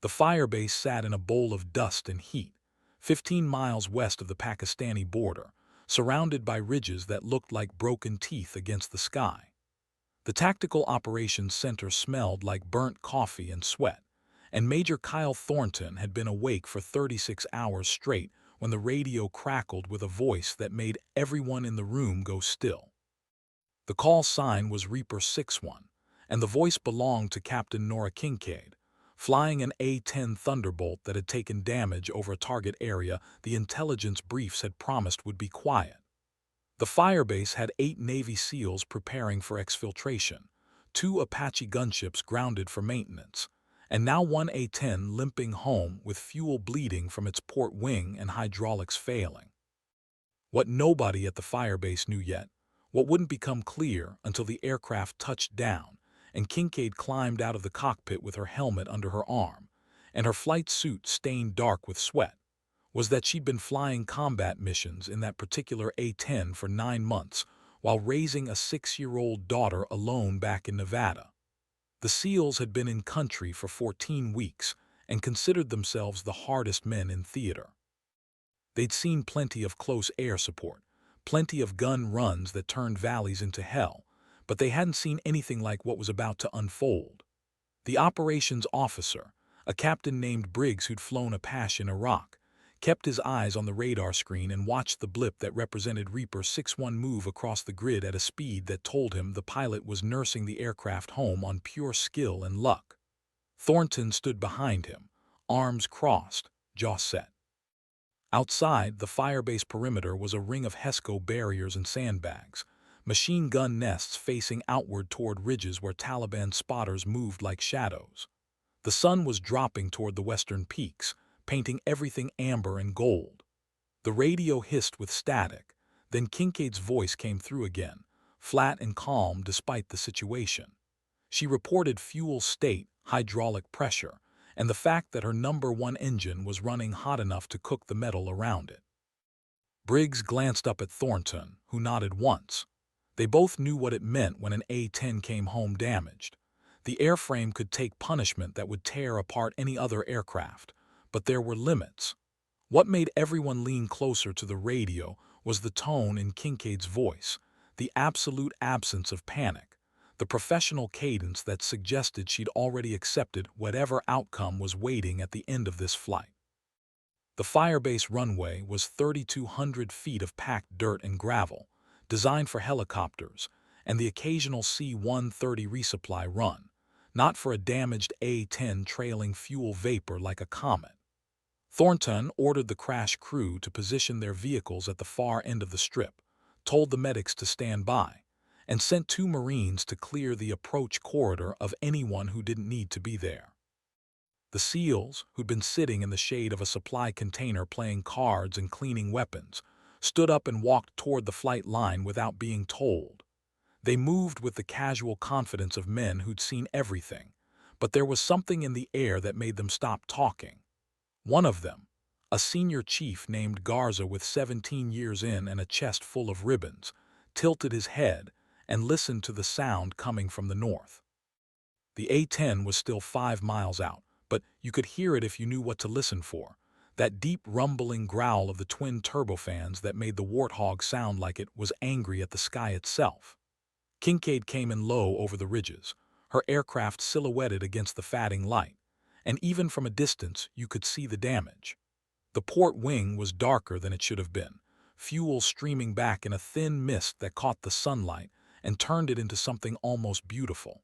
The firebase sat in a bowl of dust and heat, 15 miles west of the Pakistani border, surrounded by ridges that looked like broken teeth against the sky. The Tactical Operations Center smelled like burnt coffee and sweat, and Major Kyle Thornton had been awake for 36 hours straight when the radio crackled with a voice that made everyone in the room go still. The call sign was Reaper 61, and the voice belonged to Captain Nora Kincaid, flying an A-10 Thunderbolt that had taken damage over a target area the intelligence briefs had promised would be quiet. The firebase had 8 Navy SEALs preparing for exfiltration, 2 Apache gunships grounded for maintenance, and now one A-10 limping home with fuel bleeding from its port wing and hydraulics failing. What nobody at the firebase knew yet, what wouldn't become clear until the aircraft touched down and Kincaid climbed out of the cockpit with her helmet under her arm and her flight suit stained dark with sweat, was that she'd been flying combat missions in that particular A-10 for 9 months while raising a 6-year-old daughter alone back in Nevada. The SEALs had been in country for 14 weeks and considered themselves the hardest men in theater. They'd seen plenty of close air support, plenty of gun runs that turned valleys into hell, but they hadn't seen anything like what was about to unfold. The operations officer, a captain named Briggs who'd flown Apache in Iraq, kept his eyes on the radar screen and watched the blip that represented Reaper 61 move across the grid at a speed that told him the pilot was nursing the aircraft home on pure skill and luck. Thornton stood behind him, arms crossed, jaw set. Outside, the firebase perimeter was a ring of HESCO barriers and sandbags, machine gun nests facing outward toward ridges where Taliban spotters moved like shadows. The sun was dropping toward the western peaks, painting everything amber and gold. The radio hissed with static, then Kincaid's voice came through again, flat and calm despite the situation. She reported fuel state, hydraulic pressure, and the fact that her number 1 engine was running hot enough to cook the metal around it. Briggs glanced up at Thornton, who nodded once. They both knew what it meant when an A-10 came home damaged. The airframe could take punishment that would tear apart any other aircraft, but there were limits. What made everyone lean closer to the radio was the tone in Kincaid's voice, the absolute absence of panic, the professional cadence that suggested she'd already accepted whatever outcome was waiting at the end of this flight. The firebase runway was 3,200 feet of packed dirt and gravel, designed for helicopters, and the occasional C-130 resupply run, not for a damaged A-10 trailing fuel vapor like a comet. Thornton ordered the crash crew to position their vehicles at the far end of the strip, told the medics to stand by, and sent 2 Marines to clear the approach corridor of anyone who didn't need to be there. The SEALs, who'd been sitting in the shade of a supply container playing cards and cleaning weapons, stood up and walked toward the flight line without being told. They moved with the casual confidence of men who'd seen everything, but there was something in the air that made them stop talking. One of them, a senior chief named Garza with 17 years in and a chest full of ribbons, tilted his head and listened to the sound coming from the north. The A-10 was still 5 miles out, but you could hear it if you knew what to listen for, that deep rumbling growl of the twin turbofans that made the Warthog sound like it was angry at the sky itself. Kincaid came in low over the ridges, her aircraft silhouetted against the fading light, and even from a distance you could see the damage. The port wing was darker than it should have been, fuel streaming back in a thin mist that caught the sunlight and turned it into something almost beautiful.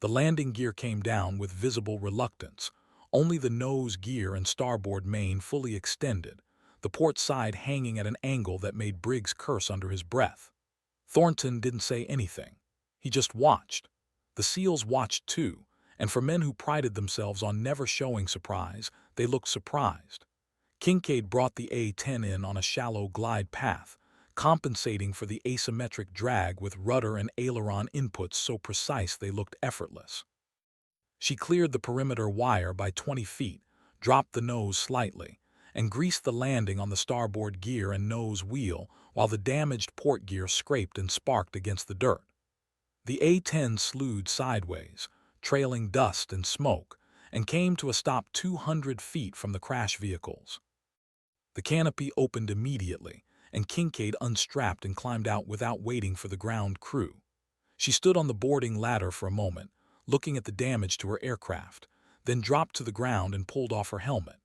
The landing gear came down with visible reluctance, only the nose gear and starboard main fully extended, the port side hanging at an angle that made Briggs curse under his breath. Thornton didn't say anything. He just watched. The SEALs watched too, and for men who prided themselves on never showing surprise, they looked surprised. Kincaid brought the A-10 in on a shallow glide path, compensating for the asymmetric drag with rudder and aileron inputs so precise they looked effortless. She cleared the perimeter wire by 20 feet, dropped the nose slightly, and greased the landing on the starboard gear and nose wheel while the damaged port gear scraped and sparked against the dirt. The A-10 slewed sideways, trailing dust and smoke, and came to a stop 200 feet from the crash vehicles. The canopy opened immediately, and Kincaid unstrapped and climbed out without waiting for the ground crew. She stood on the boarding ladder for a moment, looking at the damage to her aircraft, then dropped to the ground and pulled off her helmet.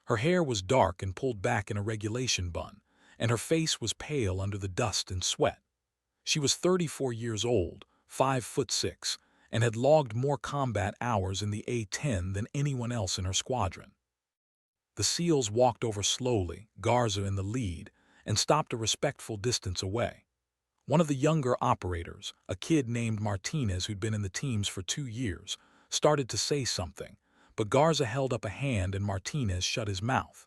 Her hair was dark and pulled back in a regulation bun, and her face was pale under the dust and sweat. She was 34 years old, 5'6", and had logged more combat hours in the A-10 than anyone else in her squadron. The SEALs walked over slowly, Garza in the lead, and stopped a respectful distance away. One of the younger operators, a kid named Martinez who'd been in the teams for 2 years, started to say something, but Garza held up a hand and Martinez shut his mouth.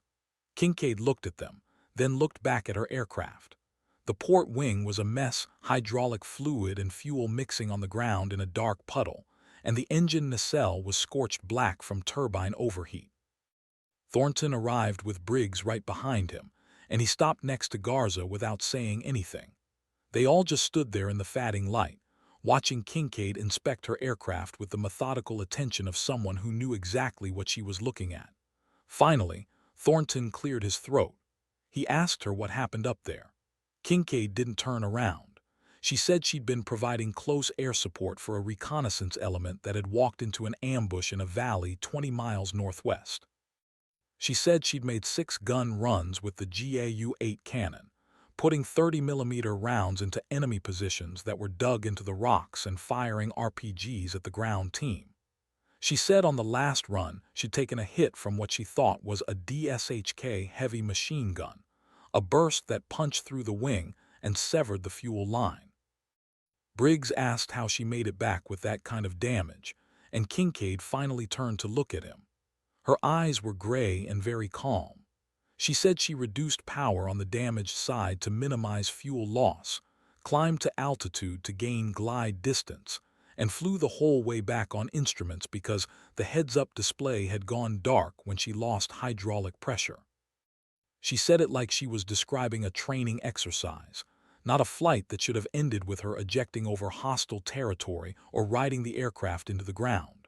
Kincaid looked at them, then looked back at her aircraft. The port wing was a mess, hydraulic fluid and fuel mixing on the ground in a dark puddle, and the engine nacelle was scorched black from turbine overheat. Thornton arrived with Briggs right behind him, and he stopped next to Garza without saying anything. They all just stood there in the fading light, watching Kincaid inspect her aircraft with the methodical attention of someone who knew exactly what she was looking at. Finally, Thornton cleared his throat. He asked her what happened up there. Kincaid didn't turn around. She said she'd been providing close air support for a reconnaissance element that had walked into an ambush in a valley 20 miles northwest. She said she'd made 6-gun runs with the GAU-8 cannon, putting 30mm rounds into enemy positions that were dug into the rocks and firing RPGs at the ground team. She said on the last run she'd taken a hit from what she thought was a DSHK heavy machine gun, a burst that punched through the wing and severed the fuel line. Briggs asked how she made it back with that kind of damage, and Kincaid finally turned to look at him. Her eyes were gray and very calm. She said she reduced power on the damaged side to minimize fuel loss, climbed to altitude to gain glide distance, and flew the whole way back on instruments because the heads-up display had gone dark when she lost hydraulic pressure. She said it like she was describing a training exercise, not a flight that should have ended with her ejecting over hostile territory or riding the aircraft into the ground.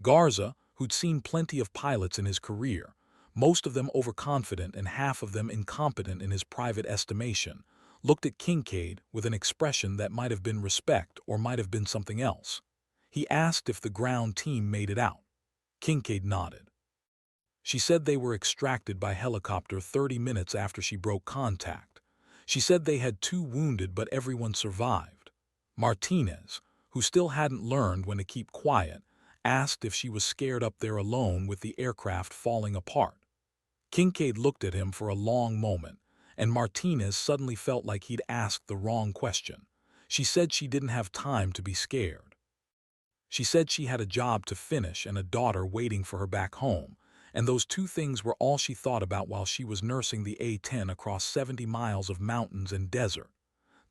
Garza, who'd seen plenty of pilots in his career, most of them overconfident and half of them incompetent in his private estimation, looked at Kincaid with an expression that might have been respect or might have been something else. He asked if the ground team made it out. Kincaid nodded. She said they were extracted by helicopter 30 minutes after she broke contact. She said they had 2 wounded but everyone survived. Martinez, who still hadn't learned when to keep quiet, asked if she was scared up there alone with the aircraft falling apart. Kincaid looked at him for a long moment, and Martinez suddenly felt like he'd asked the wrong question. She said she didn't have time to be scared. She said she had a job to finish and a daughter waiting for her back home, and those 2 things were all she thought about while she was nursing the A-10 across 70 miles of mountains and desert.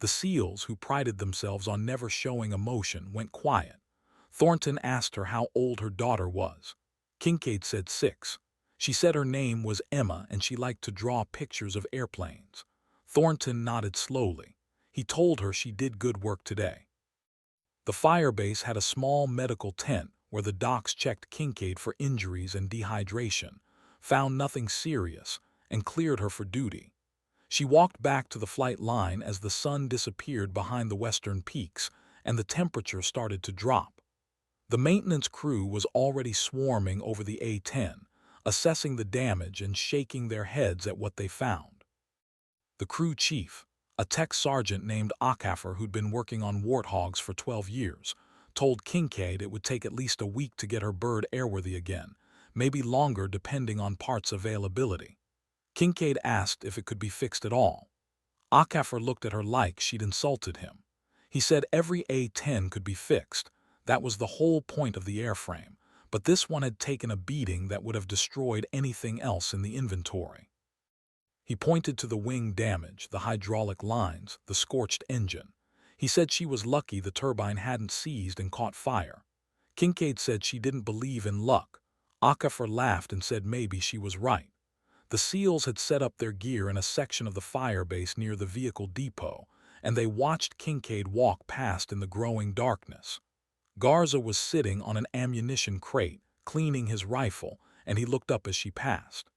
The SEALs, who prided themselves on never showing emotion, went quiet. Thornton asked her how old her daughter was. Kincaid said 6. She said her name was Emma and she liked to draw pictures of airplanes. Thornton nodded slowly. He told her she did good work today. The firebase had a small medical tent where the docs checked Kincaid for injuries and dehydration, found nothing serious, and cleared her for duty. She walked back to the flight line as the sun disappeared behind the western peaks and the temperature started to drop. The maintenance crew was already swarming over the A-10, assessing the damage and shaking their heads at what they found. The crew chief, a tech sergeant named A-10 who'd been working on warthogs for 12 years, told Kincaid it would take at least a week to get her bird airworthy again, maybe longer depending on parts availability. Kincaid asked if it could be fixed at all. A-10 looked at her like she'd insulted him. He said every A-10 could be fixed. That was the whole point of the airframe, but this one had taken a beating that would have destroyed anything else in the inventory. He pointed to the wing damage, the hydraulic lines, the scorched engine. He said she was lucky the turbine hadn't seized and caught fire. Kincaid said she didn't believe in luck. A-10 laughed and said maybe she was right. The SEALs had set up their gear in a section of the firebase near the vehicle depot, and they watched Kincaid walk past in the growing darkness. Garza was sitting on an ammunition crate, cleaning his rifle, and he looked up as she passed.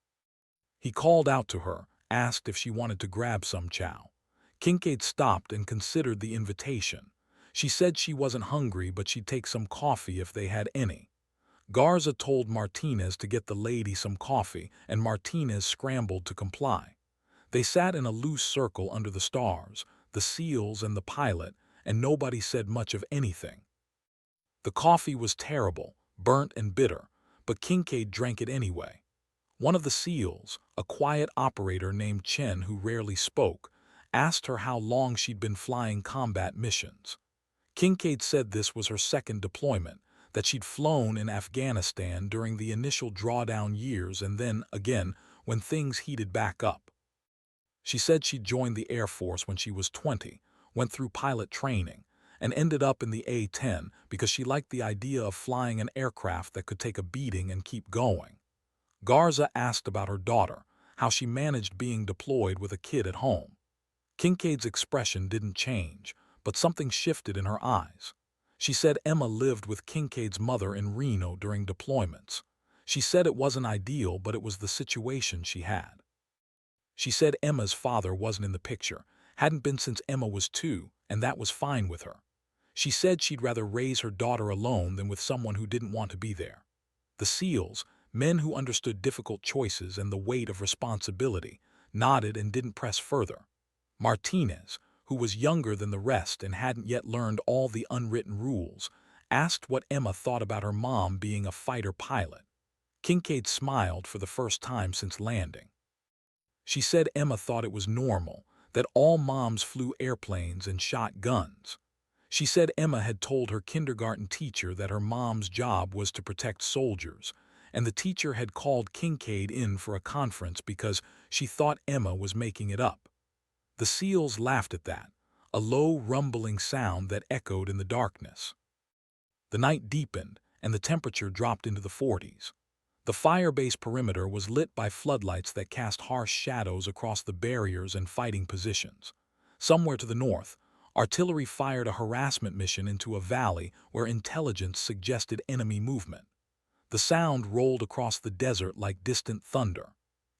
He called out to her, asked if she wanted to grab some chow. Kincaid stopped and considered the invitation. She said she wasn't hungry, but she'd take some coffee if they had any. Garza told Martinez to get the lady some coffee, and Martinez scrambled to comply. They sat in a loose circle under the stars, the seals and the pilot, and nobody said much of anything. The coffee was terrible, burnt and bitter, but Kincaid drank it anyway. One of the SEALs, a quiet operator named Chen who rarely spoke, asked her how long she'd been flying combat missions. Kincaid said this was her second deployment, that she'd flown in Afghanistan during the initial drawdown years and then, again, when things heated back up. She said she'd joined the Air Force when she was 20, went through pilot training, and ended up in the A-10 because she liked the idea of flying an aircraft that could take a beating and keep going. Garza asked about her daughter, how she managed being deployed with a kid at home. Kincaid's expression didn't change, but something shifted in her eyes. She said Emma lived with Kincaid's mother in Reno during deployments. She said it wasn't ideal, but it was the situation she had. She said Emma's father wasn't in the picture, hadn't been since Emma was 2, and that was fine with her. She said she'd rather raise her daughter alone than with someone who didn't want to be there. The SEALs, men who understood difficult choices and the weight of responsibility, nodded and didn't press further. Martinez, who was younger than the rest and hadn't yet learned all the unwritten rules, asked what Emma thought about her mom being a fighter pilot. Kincaid smiled for the first time since landing. She said Emma thought it was normal, that all moms flew airplanes and shot guns. She said Emma had told her kindergarten teacher that her mom's job was to protect soldiers, and the teacher had called Kincaid in for a conference because she thought Emma was making it up. The SEALs laughed at that, a low rumbling sound that echoed in the darkness. The night deepened, and the temperature dropped into the 40s. The firebase perimeter was lit by floodlights that cast harsh shadows across the barriers and fighting positions. Somewhere to the north, artillery fired a harassment mission into a valley where intelligence suggested enemy movement. The sound rolled across the desert like distant thunder.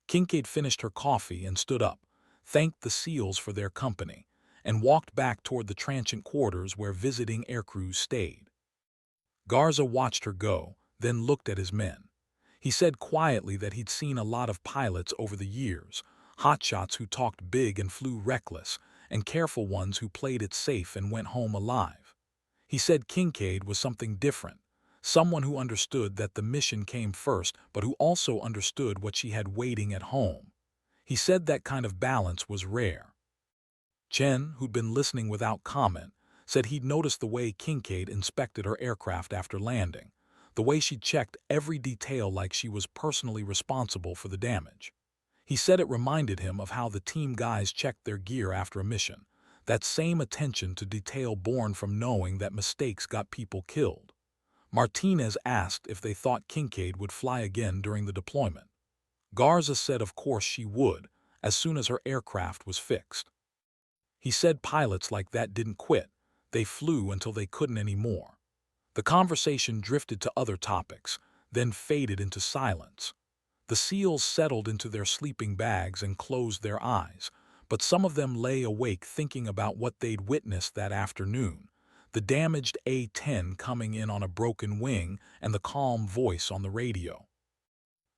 Kincaid finished her coffee and stood up, thanked the SEALs for their company, and walked back toward the transient quarters where visiting aircrews stayed. Garza watched her go, then looked at his men. He said quietly that he'd seen a lot of pilots over the years, hotshots who talked big and flew reckless, and careful ones who played it safe and went home alive. He said Kincaid was something different, someone who understood that the mission came first, but who also understood what she had waiting at home. He said that kind of balance was rare. Chen, who'd been listening without comment, said he'd noticed the way Kincaid inspected her aircraft after landing, the way she checked every detail like she was personally responsible for the damage. He said it reminded him of how the team guys checked their gear after a mission, that same attention to detail born from knowing that mistakes got people killed. Martinez asked if they thought Kincaid would fly again during the deployment. Garza said of course she would, as soon as her aircraft was fixed. He said pilots like that didn't quit, they flew until they couldn't anymore. The conversation drifted to other topics, then faded into silence. The SEALs settled into their sleeping bags and closed their eyes, but some of them lay awake thinking about what they'd witnessed that afternoon, the damaged A-10 coming in on a broken wing and the calm voice on the radio.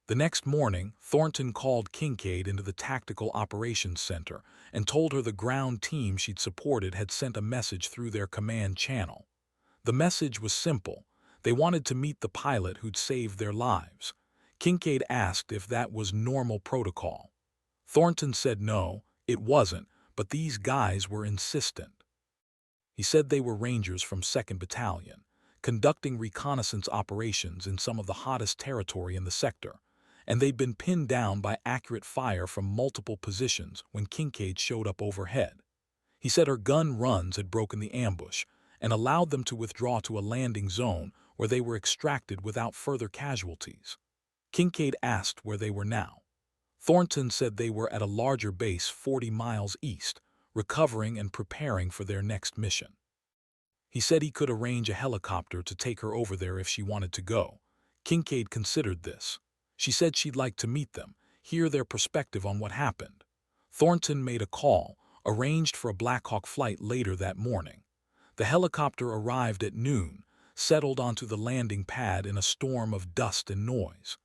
The next morning, Thornton called Kincaid into the Tactical Operations Center and told her the ground team she'd supported had sent a message through their command channel. The message was simple. They wanted to meet the pilot who'd saved their lives. Kincaid asked if that was normal protocol. Thornton said no, it wasn't, but these guys were insistent. He said they were Rangers from 2nd Battalion, conducting reconnaissance operations in some of the hottest territory in the sector, and they'd been pinned down by accurate fire from multiple positions when Kincaid showed up overhead. He said her gun runs had broken the ambush and allowed them to withdraw to a landing zone where they were extracted without further casualties. Kincaid asked where they were now. Thornton said they were at a larger base 40 miles east, recovering and preparing for their next mission. He said he could arrange a helicopter to take her over there if she wanted to go. Kincaid considered this. She said she'd like to meet them, hear their perspective on what happened. Thornton made a call, arranged for a Black Hawk flight later that morning. The helicopter arrived at noon, settled onto the landing pad in a storm of dust and noise.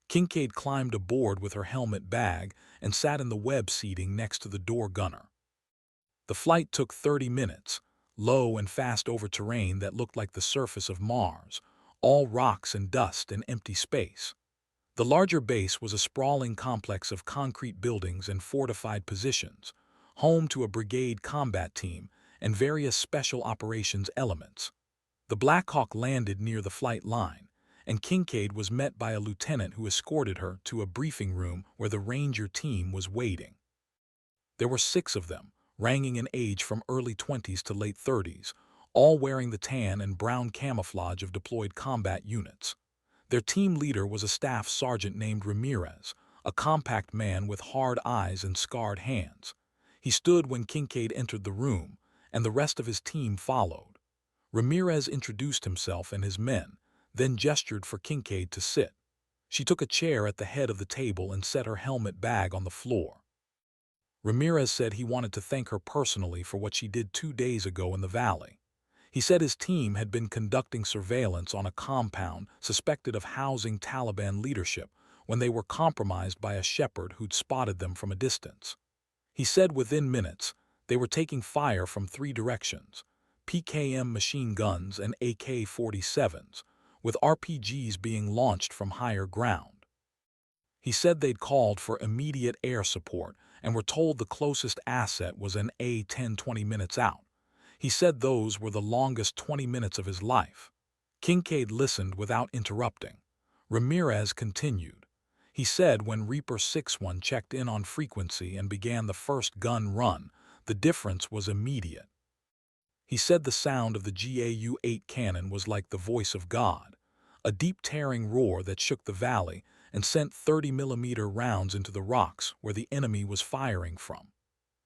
Kincaid climbed aboard with her helmet bag and sat in the web seating next to the door gunner. The flight took 30 minutes, low and fast over terrain that looked like the surface of Mars, all rocks and dust and empty space. The larger base was a sprawling complex of concrete buildings and fortified positions, home to a brigade combat team and various special operations elements. The Black Hawk landed near the flight line, and Kincaid was met by a lieutenant who escorted her to a briefing room where the Ranger team was waiting. There were 6 of them, ranging in age from early 20s to late 30s, all wearing the tan and brown camouflage of deployed combat units. Their team leader was a staff sergeant named Ramirez, a compact man with hard eyes and scarred hands. He stood when Kincaid entered the room, and the rest of his team followed. Ramirez introduced himself and his men, then gestured for Kincaid to sit. She took a chair at the head of the table and set her helmet bag on the floor. Ramirez said he wanted to thank her personally for what she did 2 days ago in the valley. He said his team had been conducting surveillance on a compound suspected of housing Taliban leadership when they were compromised by a shepherd who'd spotted them from a distance. He said within minutes, they were taking fire from 3 directions: PKM machine guns and AK-47s, with RPGs being launched from higher ground. He said they'd called for immediate air support and were told the closest asset was an A-10 20 minutes out. He said those were the longest 20 minutes of his life. Kincaid listened without interrupting. Ramirez continued. He said when Reaper 6-1 checked in on frequency and began the first gun run, the difference was immediate. He said the sound of the GAU-8 cannon was like the voice of God, a deep tearing roar that shook the valley and sent 30mm rounds into the rocks where the enemy was firing from.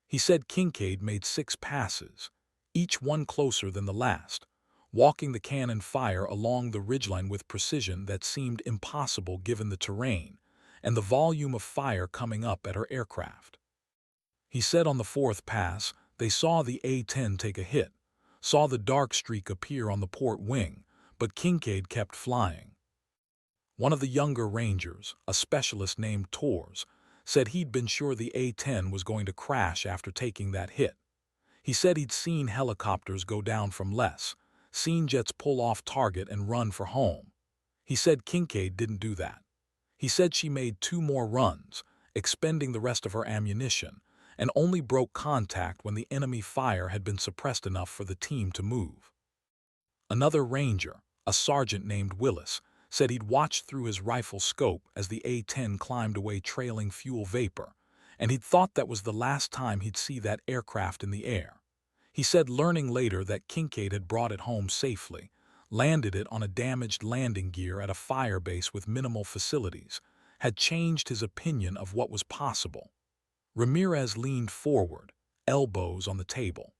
He said Kincaid made 6 passes, each one closer than the last, walking the cannon fire along the ridgeline with precision that seemed impossible given the terrain and the volume of fire coming up at her aircraft. He said on the 4th pass, they saw the A-10 take a hit, saw the dark streak appear on the port wing, but Kincaid kept flying. One of the younger Rangers, a specialist named Torres, said he'd been sure the A-10 was going to crash after taking that hit. He said he'd seen helicopters go down from less, seen jets pull off target and run for home. He said Kincaid didn't do that. He said she made 2 more runs, expending the rest of her ammunition, and only broke contact when the enemy fire had been suppressed enough for the team to move. Another Ranger, a sergeant named Willis, said he'd watched through his rifle scope as the A-10 climbed away trailing fuel vapor, and he'd thought that was the last time he'd see that aircraft in the air. He said learning later that Kincaid had brought it home safely, landed it on a damaged landing gear at a fire base with minimal facilities, had changed his opinion of what was possible. Ramirez leaned forward, elbows on the table.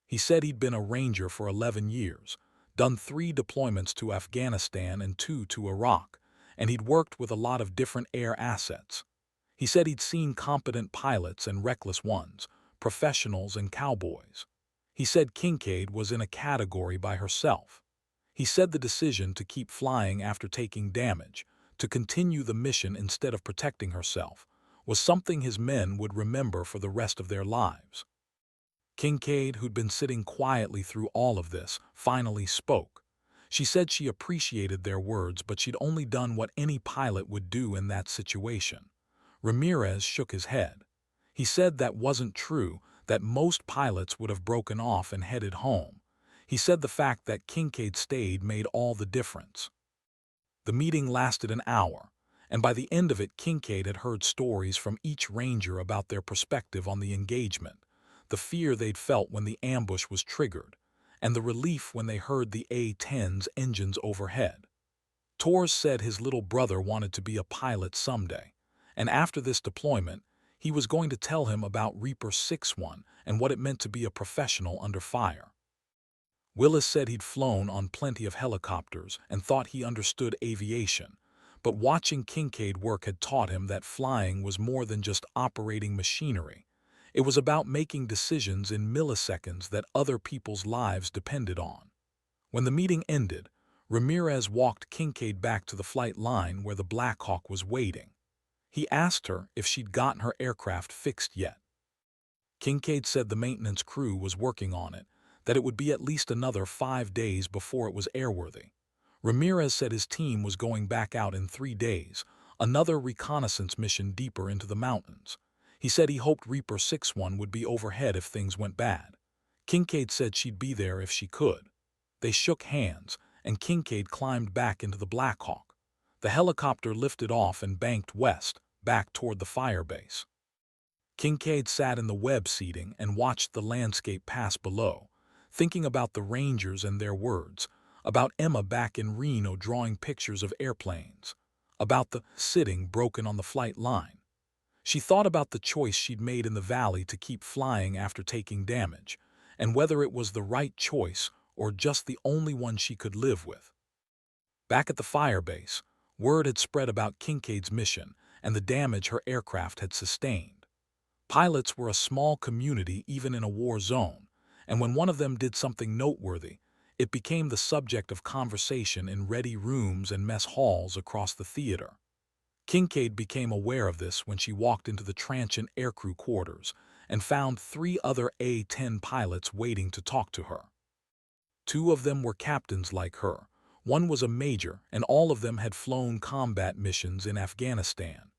He said he'd been a Ranger for 11 years, done 3 deployments to Afghanistan and 2 to Iraq, and he'd worked with a lot of different air assets. He said he'd seen competent pilots and reckless ones, professionals and cowboys. He said Kincaid was in a category by herself. He said the decision to keep flying after taking damage, to continue the mission instead of protecting herself, was something his men would remember for the rest of their lives. Kincaid, who'd been sitting quietly through all of this, finally spoke. She said she appreciated their words, but she'd only done what any pilot would do in that situation. Ramirez shook his head. He said that wasn't true, that most pilots would have broken off and headed home. He said the fact that Kincaid stayed made all the difference. The meeting lasted an hour, and by the end of it Kincaid had heard stories from each Ranger about their perspective on the engagement, the fear they'd felt when the ambush was triggered, and the relief when they heard the A-10's engines overhead. Torres said his little brother wanted to be a pilot someday, and after this deployment, he was going to tell him about Reaper 6-1 and what it meant to be a professional under fire. Willis said he'd flown on plenty of helicopters and thought he understood aviation, but watching Kincaid work had taught him that flying was more than just operating machinery. It was about making decisions in milliseconds that other people's lives depended on. When the meeting ended, Ramirez walked Kincaid back to the flight line where the Black Hawk was waiting. He asked her if she'd gotten her aircraft fixed yet. Kincaid said the maintenance crew was working on it, that it would be at least another 5 days before it was airworthy. Ramirez said his team was going back out in 3 days, another reconnaissance mission deeper into the mountains. He said he hoped Reaper 6-1 would be overhead if things went bad. Kincaid said she'd be there if she could. They shook hands, and Kincaid climbed back into the Black Hawk. The helicopter lifted off and banked west, back toward the firebase. Kincaid sat in the web seating and watched the landscape pass below, thinking about the Rangers and their words, about Emma back in Reno drawing pictures of airplanes, about the sitting broken on the flight line. She thought about the choice she'd made in the valley to keep flying after taking damage, and whether it was the right choice or just the only one she could live with. Back at the firebase, word had spread about Kincaid's mission and the damage her aircraft had sustained. Pilots were a small community even in a war zone, and when one of them did something noteworthy, it became the subject of conversation in ready rooms and mess halls across the theater. Kincaid became aware of this when she walked into the transient aircrew quarters and found 3 other A-10 pilots waiting to talk to her. 2 of them were captains like her, 1 was a major, and all of them had flown combat missions in Afghanistan.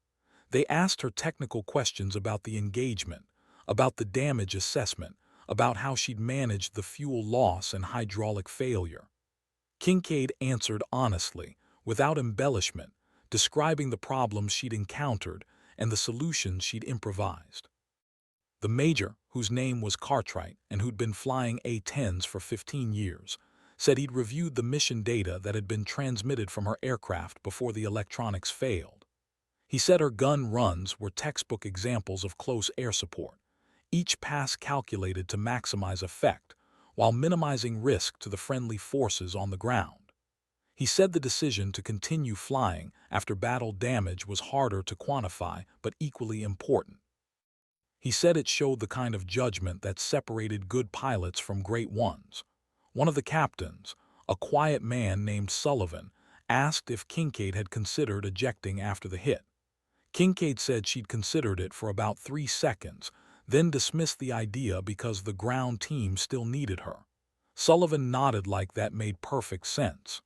They asked her technical questions about the engagement, about the damage assessment, about how she'd managed the fuel loss and hydraulic failure. Kincaid answered honestly, without embellishment, describing the problems she'd encountered and the solutions she'd improvised. The major, whose name was Cartwright and who'd been flying A-10s for 15 years, said he'd reviewed the mission data that had been transmitted from her aircraft before the electronics failed. He said her gun runs were textbook examples of close air support, each pass calculated to maximize effect, while minimizing risk to the friendly forces on the ground. He said the decision to continue flying after battle damage was harder to quantify but equally important. He said it showed the kind of judgment that separated good pilots from great ones. One of the captains, a quiet man named Sullivan, asked if Kincaid had considered ejecting after the hit. Kincaid said she'd considered it for about 3 seconds, then dismissed the idea because the ground team still needed her. Sullivan nodded like that made perfect sense.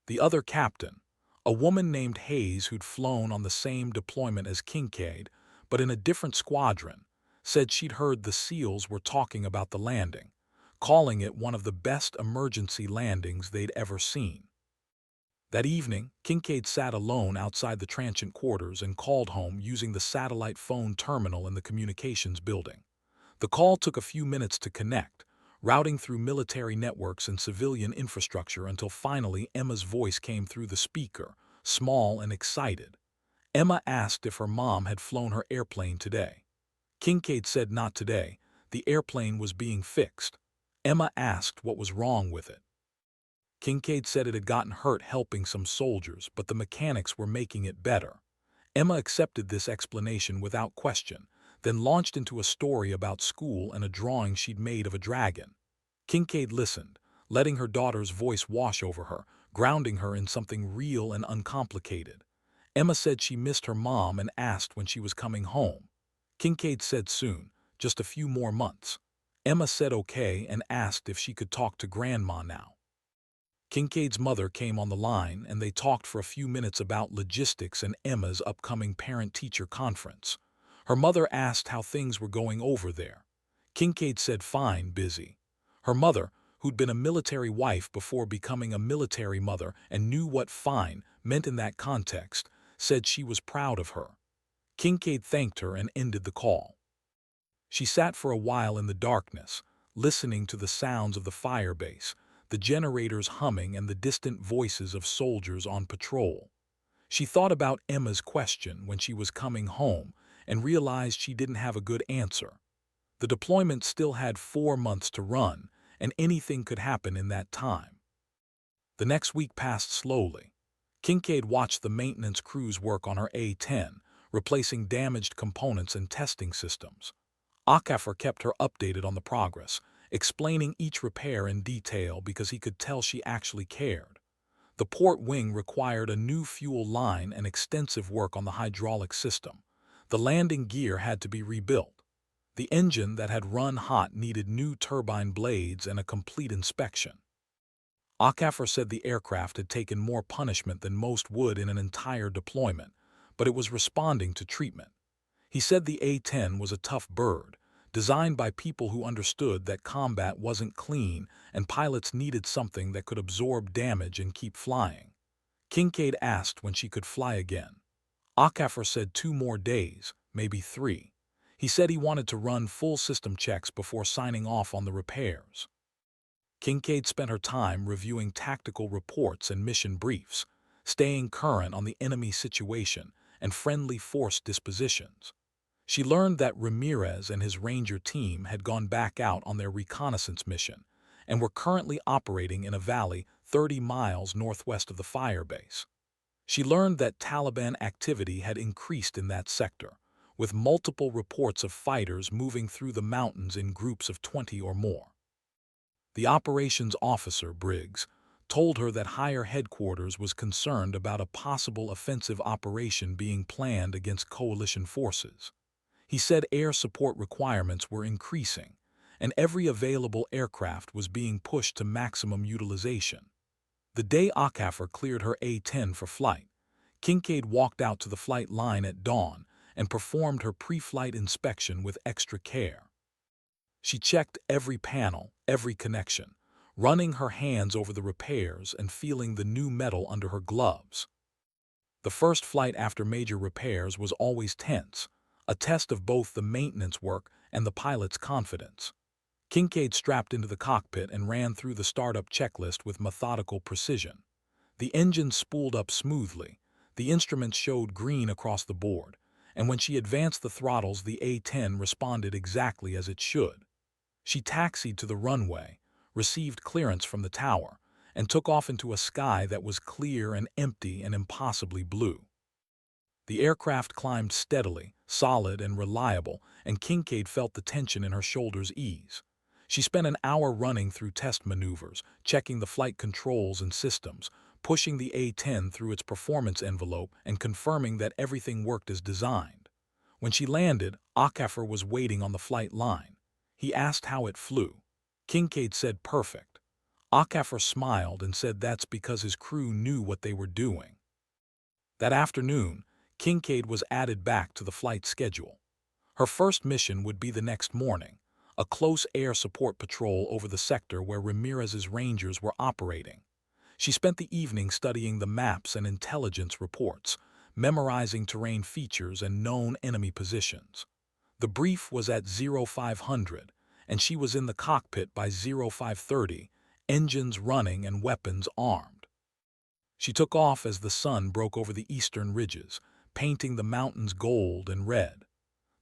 The other captain, a woman named Hayes who'd flown on the same deployment as Kincaid, but in a different squadron, said she'd heard the SEALs were talking about the landing, calling it one of the best emergency landings they'd ever seen. That evening, Kincaid sat alone outside the transient quarters and called home using the satellite phone terminal in the communications building. The call took a few minutes to connect, routing through military networks and civilian infrastructure until finally Emma's voice came through the speaker, small and excited. Emma asked if her mom had flown her airplane today. Kincaid said not today, the airplane was being fixed. Emma asked what was wrong with it. Kincaid said it had gotten hurt helping some soldiers, but the mechanics were making it better. Emma accepted this explanation without question, then launched into a story about school and a drawing she'd made of a dragon. Kincaid listened, letting her daughter's voice wash over her, grounding her in something real and uncomplicated. Emma said she missed her mom and asked when she was coming home. Kincaid said soon, just a few more months. Emma said okay and asked if she could talk to Grandma now. Kincaid's mother came on the line and they talked for a few minutes about logistics and Emma's upcoming parent-teacher conference. Her mother asked how things were going over there. Kincaid said fine, busy. Her mother, who'd been a military wife before becoming a military mother and knew what fine meant in that context, said she was proud of her. Kincaid thanked her and ended the call. She sat for a while in the darkness, listening to the sounds of the firebase, the generators humming and the distant voices of soldiers on patrol. She thought about Emma's question when she was coming home and realized she didn't have a good answer. The deployment still had 4 months to run, and anything could happen in that time. The next week passed slowly. Kincaid watched the maintenance crews work on her A-10, replacing damaged components and testing systems. Akafor kept her updated on the progress, explaining each repair in detail because he could tell she actually cared. The port wing required a new fuel line and extensive work on the hydraulic system. The landing gear had to be rebuilt. The engine that had run hot needed new turbine blades and a complete inspection. Akafor said the aircraft had taken more punishment than most would in an entire deployment, but it was responding to treatment. He said the A-10 was a tough bird, designed by people who understood that combat wasn't clean and pilots needed something that could absorb damage and keep flying. Kincaid asked when she could fly again. Akafor said 2 more days, maybe 3. He said he wanted to run full system checks before signing off on the repairs. Kincaid spent her time reviewing tactical reports and mission briefs, staying current on the enemy situation and friendly force dispositions. She learned that Ramirez and his Ranger team had gone back out on their reconnaissance mission and were currently operating in a valley 30 miles northwest of the firebase. She learned that Taliban activity had increased in that sector, with multiple reports of fighters moving through the mountains in groups of 20 or more. The operations officer, Briggs, told her that higher headquarters was concerned about a possible offensive operation being planned against coalition forces. He said air support requirements were increasing, and every available aircraft was being pushed to maximum utilization. The day Akafor cleared her A-10 for flight, Kincaid walked out to the flight line at dawn and performed her pre-flight inspection with extra care. She checked every panel, every connection, running her hands over the repairs and feeling the new metal under her gloves. The first flight after major repairs was always tense, a test of both the maintenance work and the pilot's confidence. Kincaid strapped into the cockpit and ran through the startup checklist with methodical precision. The engine spooled up smoothly, the instruments showed green across the board, and when she advanced the throttles, the A-10 responded exactly as it should. She taxied to the runway, received clearance from the tower, and took off into a sky that was clear and empty and impossibly blue. The aircraft climbed steadily, solid and reliable, and Kincaid felt the tension in her shoulders ease. She spent an hour running through test maneuvers, checking the flight controls and systems, pushing the A-10 through its performance envelope and confirming that everything worked as designed. When she landed, Akafor was waiting on the flight line. He asked how it flew. Kincaid said perfect. Akafor smiled and said that's because his crew knew what they were doing. That afternoon, Kincaid was added back to the flight schedule. Her first mission would be the next morning, a close air support patrol over the sector where Ramirez's Rangers were operating. She spent the evening studying the maps and intelligence reports, memorizing terrain features and known enemy positions. The brief was at 0500, and she was in the cockpit by 0530, engines running and weapons armed. She took off as the sun broke over the eastern ridges, painting the mountains gold and red.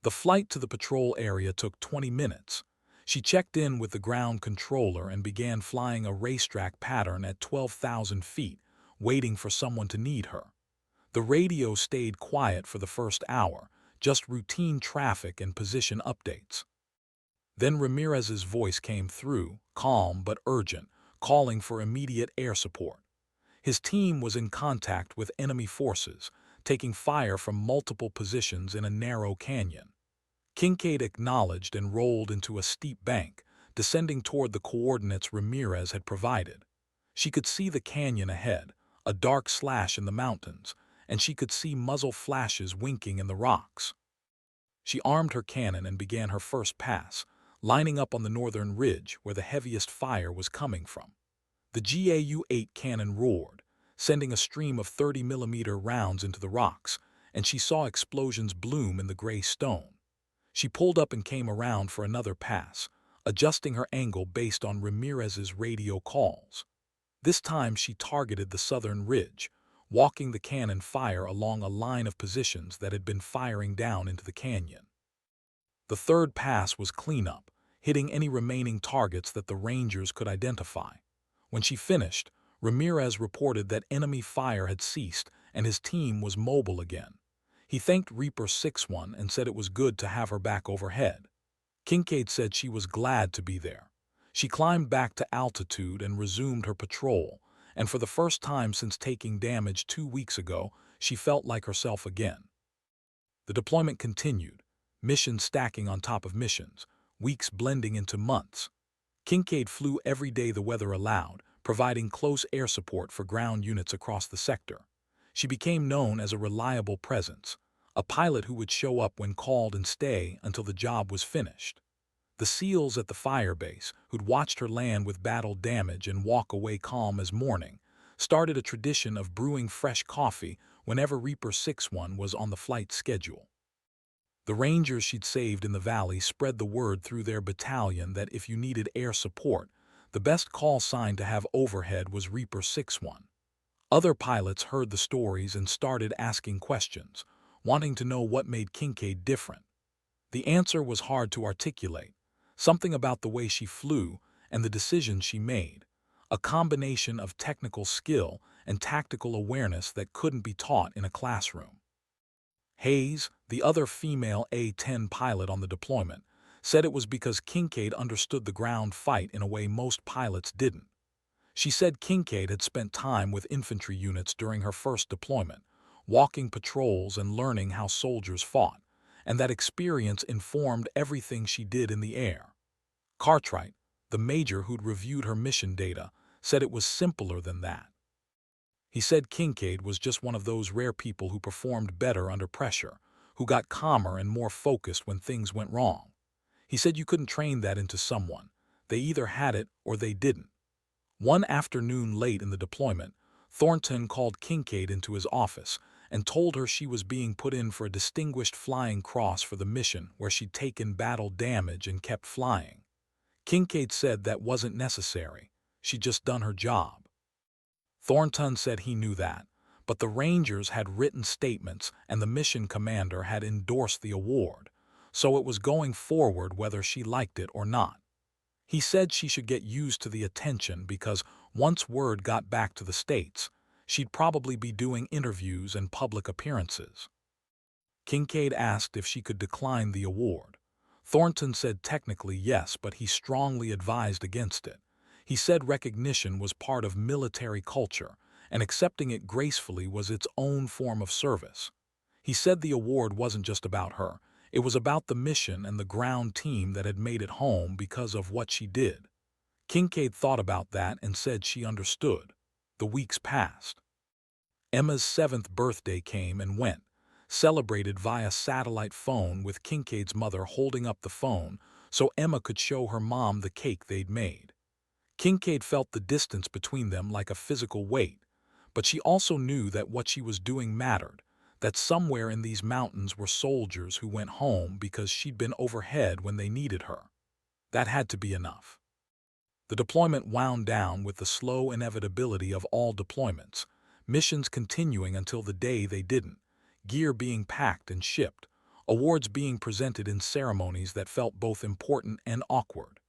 The flight to the patrol area took 20 minutes. She checked in with the ground controller and began flying a racetrack pattern at 12,000 feet, waiting for someone to need her. The radio stayed quiet for the first hour, just routine traffic and position updates. Then Ramirez's voice came through, calm but urgent, calling for immediate air support. His team was in contact with enemy forces, taking fire from multiple positions in a narrow canyon. Kincaid acknowledged and rolled into a steep bank, descending toward the coordinates Ramirez had provided. She could see the canyon ahead, a dark slash in the mountains, and she could see muzzle flashes winking in the rocks. She armed her cannon and began her first pass, lining up on the northern ridge where the heaviest fire was coming from. The GAU-8 cannon roared, sending a stream of 30mm rounds into the rocks, and she saw explosions bloom in the gray stone. She pulled up and came around for another pass, adjusting her angle based on Ramirez's radio calls. This time she targeted the southern ridge, walking the cannon fire along a line of positions that had been firing down into the canyon. The third pass was cleanup, hitting any remaining targets that the Rangers could identify. When she finished, Ramirez reported that enemy fire had ceased and his team was mobile again. He thanked Reaper 6-1 and said it was good to have her back overhead. Kincaid said she was glad to be there. She climbed back to altitude and resumed her patrol, and for the first time since taking damage 2 weeks ago, she felt like herself again. The deployment continued, missions stacking on top of missions, weeks blending into months. Kincaid flew every day the weather allowed, providing close air support for ground units across the sector. She became known as a reliable presence, a pilot who would show up when called and stay until the job was finished. The SEALs at the firebase, who'd watched her land with battle damage and walk away calm as morning, started a tradition of brewing fresh coffee whenever Reaper 6-1 was on the flight schedule. The Rangers she'd saved in the valley spread the word through their battalion that if you needed air support, the best call sign to have overhead was Reaper 6-1. Other pilots heard the stories and started asking questions, wanting to know what made Kincaid different. The answer was hard to articulate, something about the way she flew and the decisions she made, a combination of technical skill and tactical awareness that couldn't be taught in a classroom. Hayes, the other female A-10 pilot on the deployment, said it was because Kincaid understood the ground fight in a way most pilots didn't. She said Kincaid had spent time with infantry units during her first deployment, walking patrols and learning how soldiers fought, and that experience informed everything she did in the air. Cartwright, the major who'd reviewed her mission data, said it was simpler than that. He said Kincaid was just one of those rare people who performed better under pressure, who got calmer and more focused when things went wrong. He said you couldn't train that into someone. They either had it or they didn't. One afternoon late in the deployment, Thornton called Kincaid into his office and told her she was being put in for a Distinguished Flying Cross for the mission where she'd taken battle damage and kept flying. Kincaid said that wasn't necessary. She'd just done her job. Thornton said he knew that, but the Rangers had written statements and the mission commander had endorsed the award, so it was going forward whether she liked it or not. He said she should get used to the attention because once word got back to the States, she'd probably be doing interviews and public appearances. Kincaid asked if she could decline the award. Thornton said technically yes, but he strongly advised against it. He said recognition was part of military culture, and accepting it gracefully was its own form of service. He said the award wasn't just about her. It was about the mission and the ground team that had made it home because of what she did. Kincaid thought about that and said she understood. The weeks passed. Emma's 7th birthday came and went, celebrated via satellite phone with Kincaid's mother holding up the phone so Emma could show her mom the cake they'd made. Kincaid felt the distance between them like a physical weight, but she also knew that what she was doing mattered, that somewhere in these mountains were soldiers who went home because she'd been overhead when they needed her. That had to be enough. The deployment wound down with the slow inevitability of all deployments, missions continuing until the day they didn't, gear being packed and shipped, awards being presented in ceremonies that felt both important and awkward.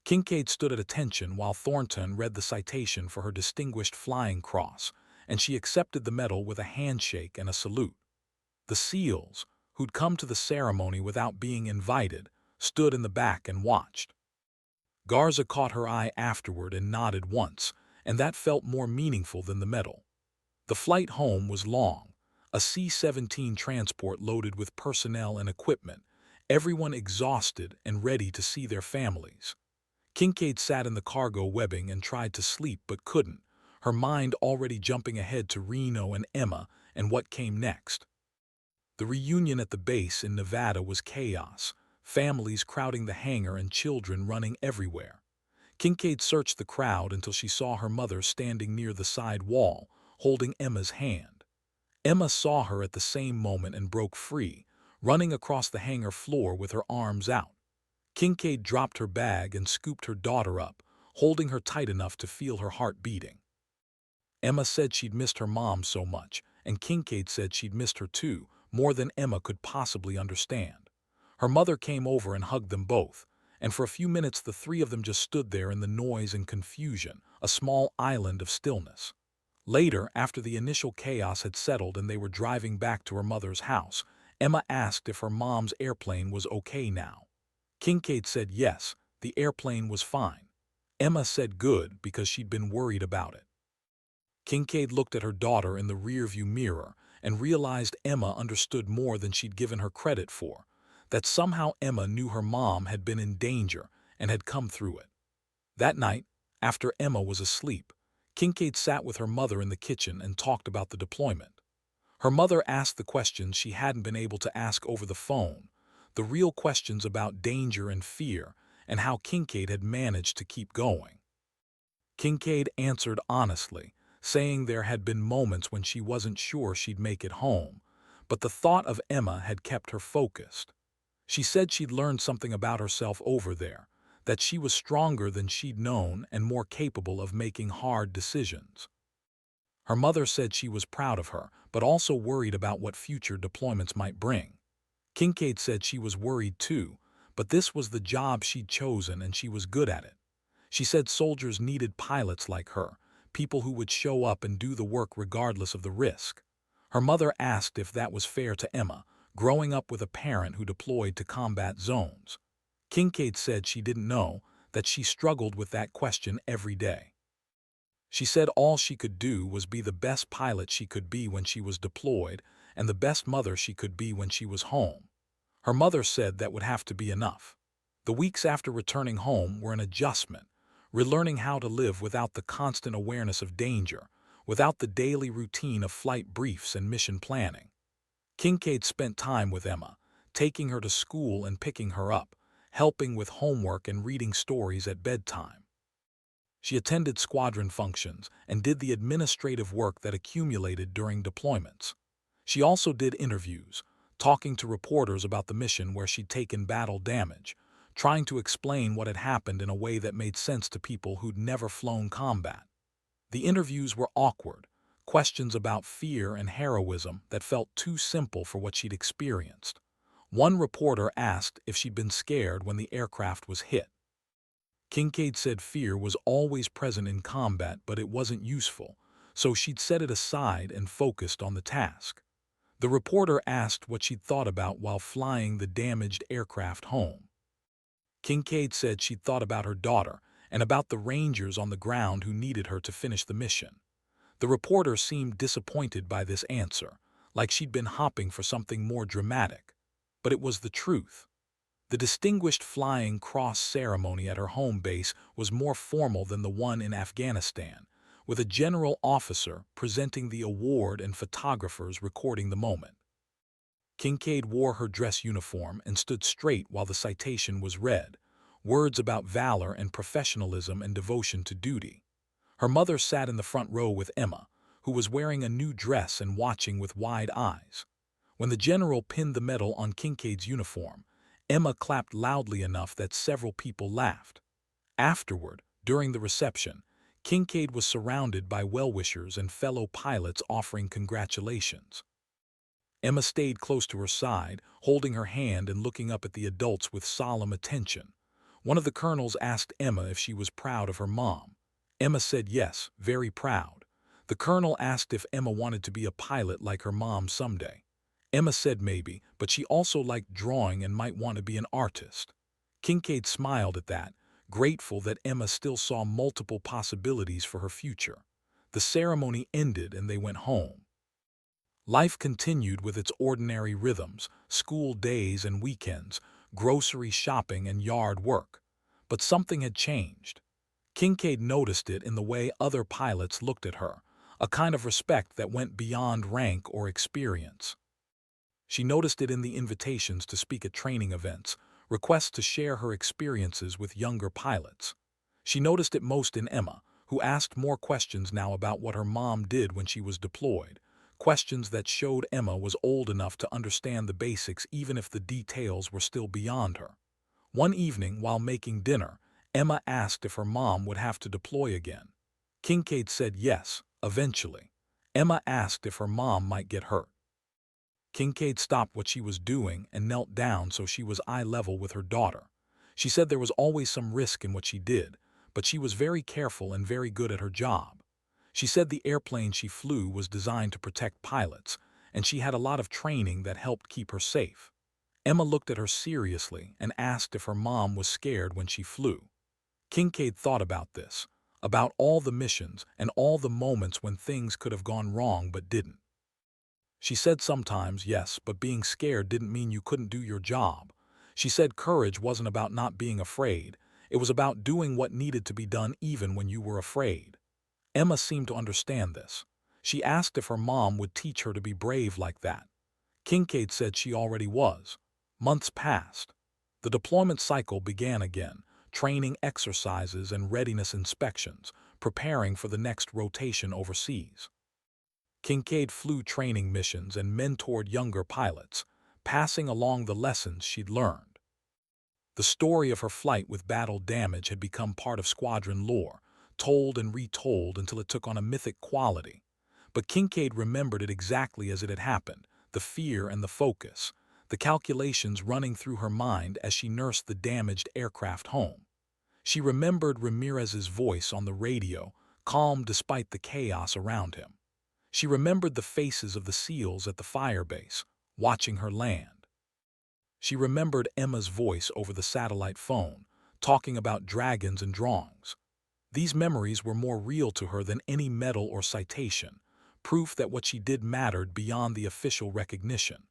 Kincaid stood at attention while Thornton read the citation for her Distinguished Flying Cross, and she accepted the medal with a handshake and a salute. The SEALs, who'd come to the ceremony without being invited, stood in the back and watched. Garza caught her eye afterward and nodded once, and that felt more meaningful than the medal. The flight home was long, a C-17 transport loaded with personnel and equipment, everyone exhausted and ready to see their families. Kincaid sat in the cargo webbing and tried to sleep but couldn't, her mind already jumping ahead to Reno and Emma and what came next. The reunion at the base in Nevada was chaos, families crowding the hangar and children running everywhere. Kincaid searched the crowd until she saw her mother standing near the side wall, holding Emma's hand. Emma saw her at the same moment and broke free, running across the hangar floor with her arms out. Kincaid dropped her bag and scooped her daughter up, holding her tight enough to feel her heart beating. Emma said she'd missed her mom so much, and Kincaid said she'd missed her too, more than Emma could possibly understand. Her mother came over and hugged them both, and for a few minutes the three of them just stood there in the noise and confusion, a small island of stillness. Later, after the initial chaos had settled and they were driving back to her mother's house, Emma asked if her mom's airplane was okay now. Kincaid said yes, the airplane was fine. Emma said good because she'd been worried about it. Kincaid looked at her daughter in the rearview mirror and realized Emma understood more than she'd given her credit for, that somehow Emma knew her mom had been in danger and had come through it. That night, after Emma was asleep, Kincaid sat with her mother in the kitchen and talked about the deployment. Her mother asked the questions she hadn't been able to ask over the phone, the real questions about danger and fear, and how Kincaid had managed to keep going. Kincaid answered honestly, saying there had been moments when she wasn't sure she'd make it home, but the thought of Emma had kept her focused. She said she'd learned something about herself over there, that she was stronger than she'd known and more capable of making hard decisions. Her mother said she was proud of her, but also worried about what future deployments might bring. Kincaid said she was worried too, but this was the job she'd chosen and she was good at it. She said soldiers needed pilots like her, people who would show up and do the work regardless of the risk. Her mother asked if that was fair to Emma, growing up with a parent who deployed to combat zones. Kincaid said she didn't know, that she struggled with that question every day. She said all she could do was be the best pilot she could be when she was deployed and the best mother she could be when she was home. Her mother said that would have to be enough. The weeks after returning home were an adjustment, relearning how to live without the constant awareness of danger, without the daily routine of flight briefs and mission planning. Kincaid spent time with Emma, taking her to school and picking her up, helping with homework and reading stories at bedtime. She attended squadron functions and did the administrative work that accumulated during deployments. She also did interviews, talking to reporters about the mission where she'd taken battle damage, trying to explain what had happened in a way that made sense to people who'd never flown combat. The interviews were awkward, questions about fear and heroism that felt too simple for what she'd experienced. One reporter asked if she'd been scared when the aircraft was hit. Kincaid said fear was always present in combat, but it wasn't useful, so she'd set it aside and focused on the task. The reporter asked what she'd thought about while flying the damaged aircraft home. Kincaid said she'd thought about her daughter and about the Rangers on the ground who needed her to finish the mission. The reporter seemed disappointed by this answer, like she'd been hoping for something more dramatic. But it was the truth. The Distinguished Flying Cross ceremony at her home base was more formal than the one in Afghanistan, with a general officer presenting the award and photographers recording the moment. Kincaid wore her dress uniform and stood straight while the citation was read, words about valor and professionalism and devotion to duty. Her mother sat in the front row with Emma, who was wearing a new dress and watching with wide eyes. When the general pinned the medal on Kincaid's uniform, Emma clapped loudly enough that several people laughed. Afterward, during the reception, Kincaid was surrounded by well-wishers and fellow pilots offering congratulations. Emma stayed close to her side, holding her hand and looking up at the adults with solemn attention. One of the colonels asked Emma if she was proud of her mom. Emma said yes, very proud. The colonel asked if Emma wanted to be a pilot like her mom someday. Emma said maybe, but she also liked drawing and might want to be an artist. Kincaid smiled at that, grateful that Emma still saw multiple possibilities for her future. The ceremony ended and they went home. Life continued with its ordinary rhythms, school days and weekends, grocery shopping and yard work. But something had changed. Kincaid noticed it in the way other pilots looked at her, a kind of respect that went beyond rank or experience. She noticed it in the invitations to speak at training events, requests to share her experiences with younger pilots. She noticed it most in Emma, who asked more questions now about what her mom did when she was deployed, questions that showed Emma was old enough to understand the basics even if the details were still beyond her. One evening, while making dinner, Emma asked if her mom would have to deploy again. Kincaid said yes, eventually. Emma asked if her mom might get hurt. Kincaid stopped what she was doing and knelt down so she was eye level with her daughter. She said there was always some risk in what she did, but she was very careful and very good at her job. She said the airplane she flew was designed to protect pilots, and she had a lot of training that helped keep her safe. Emma looked at her seriously and asked if her mom was scared when she flew. Kincaid thought about this, about all the missions and all the moments when things could have gone wrong but didn't. She said sometimes, yes, but being scared didn't mean you couldn't do your job. She said courage wasn't about not being afraid, it was about doing what needed to be done even when you were afraid. Emma seemed to understand this. She asked if her mom would teach her to be brave like that. Kincaid said she already was. Months passed. The deployment cycle began again, training exercises and readiness inspections, preparing for the next rotation overseas. Kincaid flew training missions and mentored younger pilots, passing along the lessons she'd learned. The story of her flight with battle damage had become part of squadron lore, told and retold until it took on a mythic quality. But Kincaid remembered it exactly as it had happened, the fear and the focus, the calculations running through her mind as she nursed the damaged aircraft home. She remembered Ramirez's voice on the radio, calm despite the chaos around him. She remembered the faces of the SEALs at the firebase, watching her land. She remembered Emma's voice over the satellite phone, talking about dragons and drawings. These memories were more real to her than any medal or citation, proof that what she did mattered beyond the official recognition.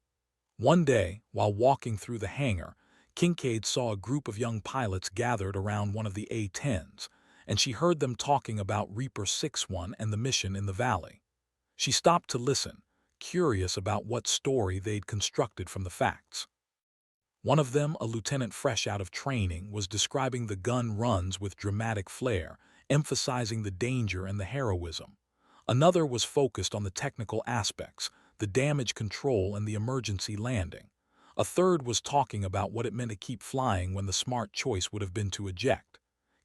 One day, while walking through the hangar, Kincaid saw a group of young pilots gathered around one of the A-10s, and she heard them talking about Reaper 6-1 and the mission in the valley. She stopped to listen, curious about what story they'd constructed from the facts. One of them, a lieutenant fresh out of training, was describing the gun runs with dramatic flair, emphasizing the danger and the heroism. Another was focused on the technical aspects, the damage control and the emergency landing. A third was talking about what it meant to keep flying when the smart choice would have been to eject.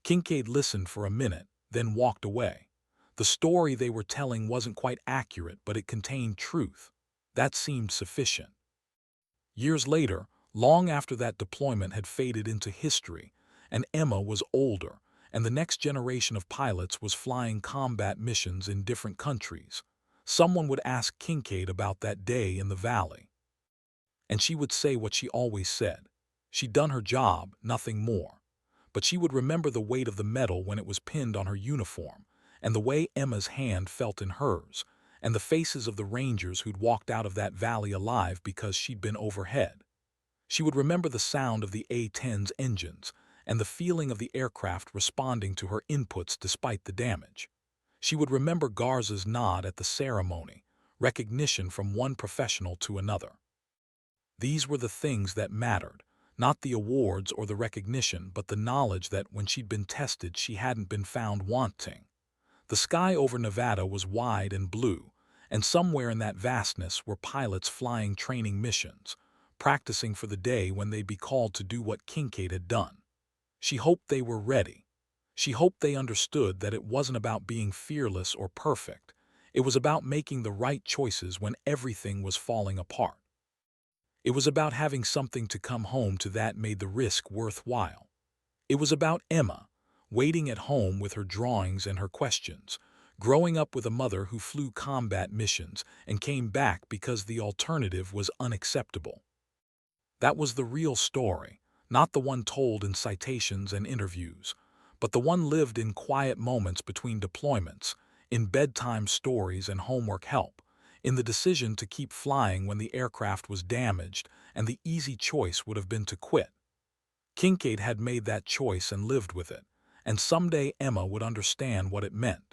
Kincaid listened for a minute, then walked away. The story they were telling wasn't quite accurate, but it contained truth. That seemed sufficient. Years later, long after that deployment had faded into history, and Emma was older, and the next generation of pilots was flying combat missions in different countries, someone would ask Kincaid about that day in the valley. And she would say what she always said. She'd done her job, nothing more. But she would remember the weight of the medal when it was pinned on her uniform, and the way Emma's hand felt in hers, and the faces of the Rangers who'd walked out of that valley alive because she'd been overhead. She would remember the sound of the A-10's engines, and the feeling of the aircraft responding to her inputs despite the damage. She would remember Garza's nod at the ceremony, recognition from one professional to another. These were the things that mattered, not the awards or the recognition, but the knowledge that when she'd been tested she hadn't been found wanting. The sky over Nevada was wide and blue, and somewhere in that vastness were pilots flying training missions, practicing for the day when they'd be called to do what Kincaid had done. She hoped they were ready. She hoped they understood that it wasn't about being fearless or perfect. It was about making the right choices when everything was falling apart. It was about having something to come home to that made the risk worthwhile. It was about Emma, waiting at home with her drawings and her questions, growing up with a mother who flew combat missions and came back because the alternative was unacceptable. That was the real story, not the one told in citations and interviews, but the one lived in quiet moments between deployments, in bedtime stories and homework help, in the decision to keep flying when the aircraft was damaged and the easy choice would have been to quit. Kincaid had made that choice and lived with it, and someday Emma would understand what it meant.